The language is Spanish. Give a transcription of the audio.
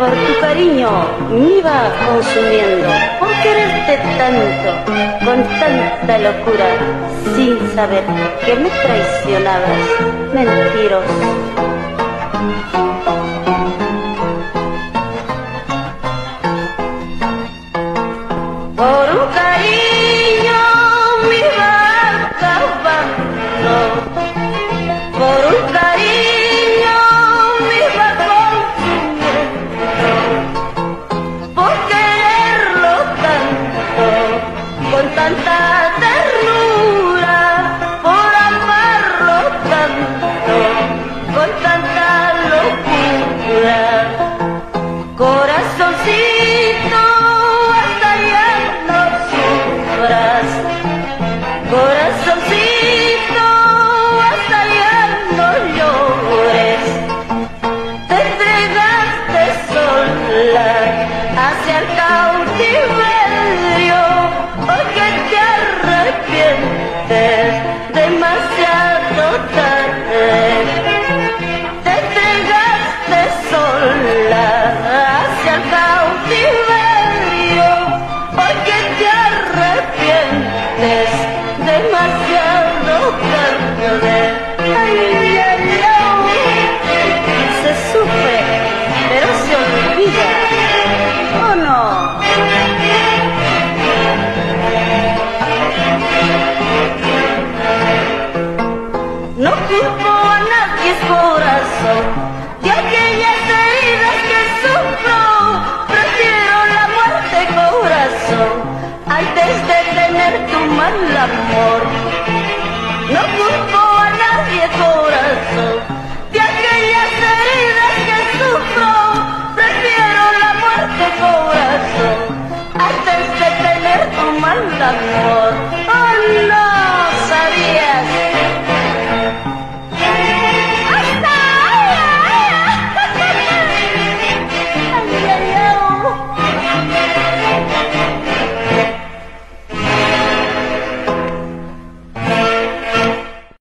por tu cariño me iba consumiendo, por quererte tanto, con tanta locura, sin saber que me traicionabas, mentiroso. Por un cariño me iba acabando, por un cariño me iba consumiendo, por quererlo tanto, con tanta ternura, por amarlo tanto, con tanta locura. Corazoncito, hasta ya no sufras, corazoncito, hasta ya no llores. Te entregaste sola hacia el cautiverio, porque te arrepientes demasiado tarde. Te entregaste sola hacia el cautiverio, porque te arrepientes demasiado tarde. Ay, ay, ay, se sufre, pero se olvida, ¿o no? No culpo a nadie, corazón, de aquellas heridas que sufro. Prefiero la muerte, corazón, antes de tener tu mal amor. No culpo a nadie, corazón, de aquellas heridas que sufro. Prefiero la muerte, corazón, antes de tener tu mal amor.